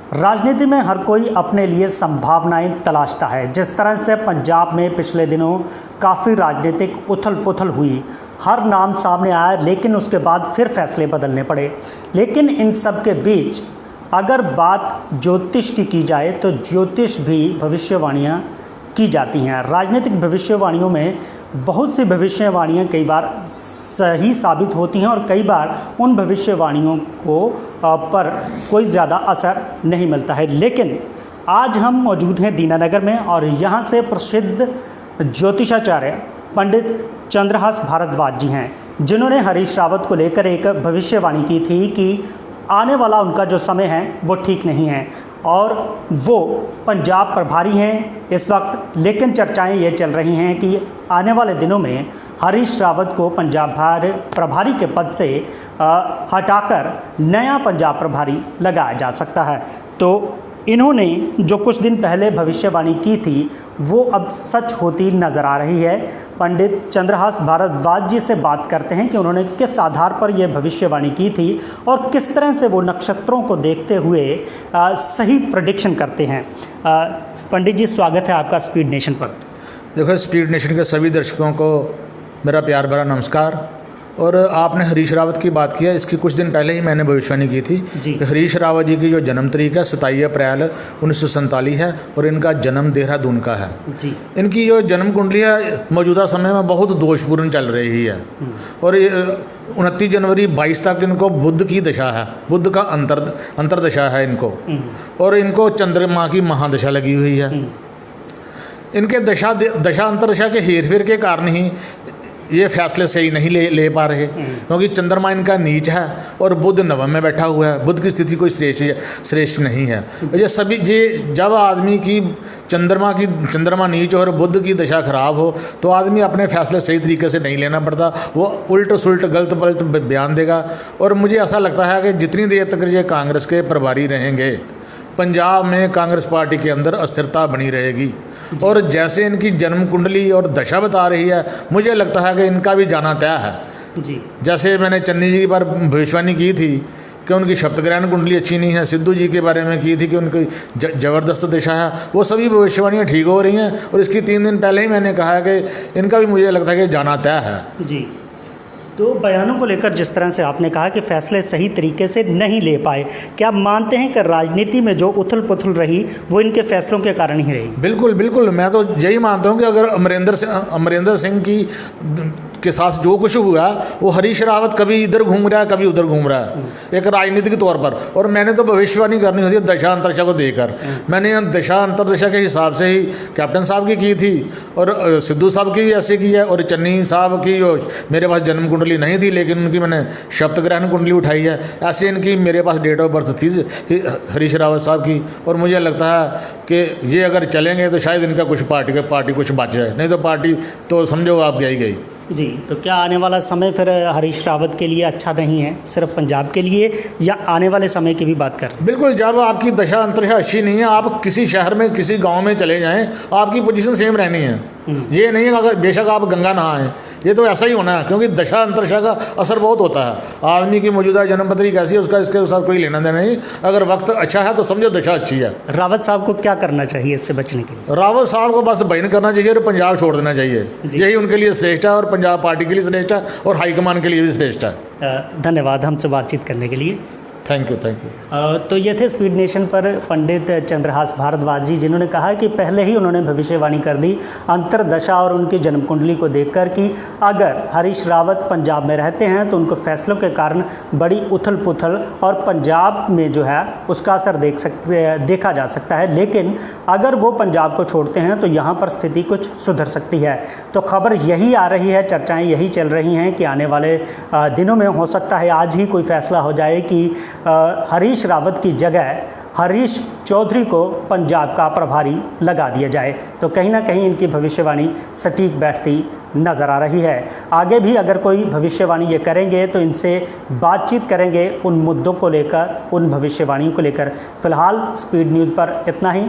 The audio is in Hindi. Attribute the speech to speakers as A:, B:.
A: राजनीति में हर कोई अपने लिए संभावनाएं तलाशता है। जिस तरह से पंजाब में पिछले दिनों काफ़ी राजनीतिक उथल पुथल हुई, हर नाम सामने आया, लेकिन उसके बाद फिर फैसले बदलने पड़े। लेकिन इन सब के बीच अगर बात ज्योतिष की जाए तो ज्योतिष भी भविष्यवाणियाँ की जाती हैं। राजनीतिक भविष्यवाणियों में बहुत सी भविष्यवाणियाँ कई बार सही साबित होती हैं और कई बार उन भविष्यवाणियों को पर कोई ज़्यादा असर नहीं मिलता है। लेकिन आज हम मौजूद हैं दीनानगर में और यहाँ से प्रसिद्ध ज्योतिषाचार्य पंडित चंद्रहास भारद्वाज जी हैं, जिन्होंने हरीश रावत को लेकर एक भविष्यवाणी की थी कि आने वाला उनका जो समय है वो ठीक नहीं है और वो पंजाब प्रभारी हैं इस वक्त। लेकिन चर्चाएं ये चल रही हैं कि आने वाले दिनों में हरीश रावत को पंजाब प्रभारी के पद से हटाकर नया पंजाब प्रभारी लगाया जा सकता है। तो इन्होंने जो कुछ दिन पहले भविष्यवाणी की थी वो अब सच होती नज़र आ रही है। पंडित चंद्रहास भारद्वाज जी से बात करते हैं कि उन्होंने किस आधार पर यह भविष्यवाणी की थी और किस तरह से वो नक्षत्रों को देखते हुए सही प्रेडिक्शन करते हैं। पंडित जी, स्वागत है आपका स्पीड नेशन पर।
B: देखो, स्पीड नेशन के सभी दर्शकों को मेरा प्यार भरा नमस्कार। और आपने हरीश रावत की बात किया, इसकी कुछ दिन पहले ही मैंने भविष्यवाणी की थी कि हरीश रावत जी की जो जन्म तारीख है 27 अप्रैल 1947 है और इनका जन्म देहरादून का है जी। इनकी जो जन्म कुंडली है मौजूदा समय में बहुत दोषपूर्ण चल रही है और 29 जनवरी 22 तक इनको बुध की दशा है, बुध का अंतरदशा है इनको, और इनको चंद्रमा की महादशा लगी हुई है। इनके दशा अंतरदशा के हेर फेर के कारण ही ये फैसले सही नहीं ले पा रहे, क्योंकि चंद्रमा इनका नीच है और बुध नवम में बैठा हुआ है। बुध की स्थिति कोई श्रेष्ठ नहीं है। ये सभी जब आदमी की चंद्रमा नीच और बुध की दशा खराब हो तो आदमी अपने फैसले सही तरीके से नहीं लेना पड़ता, वो उल्ट सुल्ट गलत पलट बयान देगा। और मुझे ऐसा लगता है कि जितनी देर तक ये कांग्रेस के प्रभारी रहेंगे पंजाब में कांग्रेस पार्टी के अंदर अस्थिरता बनी रहेगी। और जैसे इनकी जन्म कुंडली और दशा बता रही है, मुझे लगता है कि इनका भी जाना तय है जी। जैसे मैंने चन्नी जी पर भविष्यवाणी की थी कि उनकी सप्तग्रहण कुंडली अच्छी नहीं है, सिद्धू जी के बारे में की थी कि उनकी ज़बरदस्त दशा है, वो सभी भविष्यवाणियाँ ठीक हो रही हैं। और इसकी 3 दिन पहले ही मैंने कहा है कि इनका भी मुझे लगता है कि जाना तय है
A: जी। तो बयानों को लेकर जिस तरह से आपने कहा कि फैसले सही तरीके से नहीं ले पाए, क्या आप मानते हैं कि राजनीति में जो उथल पुथल रही वो इनके फैसलों के कारण ही रही? बिल्कुल
B: बिल्कुल, मैं तो यही मानता हूं कि अगर अमरिंदर सिंह के साथ जो कुछ हुआ वो हरीश रावत कभी इधर घूम रहा है कभी उधर घूम रहा है एक राजनीतिक तौर पर। और मैंने तो भविष्यवाणी करनी होती है दशा अंतरदशा को देखकर। मैंने दशा अंतरदशा के हिसाब से ही कैप्टन साहब की थी और सिद्धू साहब की भी ऐसे की है। और चन्नी साहब की जो मेरे पास जन्म कुंडली नहीं थी लेकिन उनकी मैंने सप्तग्रहण कुंडली उठाई है, ऐसे इनकी मेरे पास डेट ऑफ बर्थ थी हरीश रावत साहब की। और मुझे लगता है कि ये अगर चलेंगे तो शायद इनका कुछ पार्टी कुछ बच जाए, नहीं तो पार्टी तो समझो आप गई गई
A: जी। तो क्या आने वाला समय फिर हरीश रावत के लिए अच्छा नहीं है, सिर्फ पंजाब के लिए, या आने वाले समय की भी बात कर?
B: बिल्कुल, जब आपकी दशा अंतरदशा अच्छी नहीं है, आप किसी शहर में किसी गांव में चले जाएं, आपकी पोजीशन सेम रहनी है। ये नहीं है अगर बेशक आप गंगा नहाएं, ये तो ऐसा ही होना है, क्योंकि दशा अंतरदशा का असर बहुत होता है। आदमी की मौजूदा जन्म पत्री कैसी है उसका इसके साथ कोई लेना देना नहीं। अगर वक्त अच्छा है तो समझो दशा अच्छी है।
A: रावत साहब को क्या करना चाहिए इससे बचने के लिए?
B: रावत साहब को बस बयान करना चाहिए और पंजाब छोड़ देना चाहिए, यही उनके लिए श्रेष्ठ है और पंजाब पार्टी के लिए श्रेष्ठ है और हाईकमान के लिए भी श्रेष्ठ है।
A: धन्यवाद हमसे बातचीत करने के लिए।
B: Thank you.
A: तो ये थे स्पीड नेशन पर पंडित चंद्रहास भारद्वाज जी, जिन्होंने कहा कि पहले ही उन्होंने भविष्यवाणी कर दी अंतरदशा और उनकी जन्म कुंडली को देखकर कि अगर हरीश रावत पंजाब में रहते हैं तो उनको फैसलों के कारण बड़ी उथल पुथल और पंजाब में जो है उसका असर देखा जा सकता है। लेकिन अगर वो पंजाब को छोड़ते हैं तो यहाँ पर स्थिति कुछ सुधर सकती है। तो खबर यही आ रही है, चर्चाएँ यही चल रही हैं कि आने वाले दिनों में हो सकता है आज ही कोई फैसला हो जाए कि हरीश रावत की जगह हरीश चौधरी को पंजाब का प्रभारी लगा दिया जाए। तो कहीं ना कहीं इनकी भविष्यवाणी सटीक बैठती नज़र आ रही है। आगे भी अगर कोई भविष्यवाणी ये करेंगे तो इनसे बातचीत करेंगे उन मुद्दों को लेकर, उन भविष्यवाणियों को लेकर। फिलहाल स्पीड न्यूज़ पर इतना ही।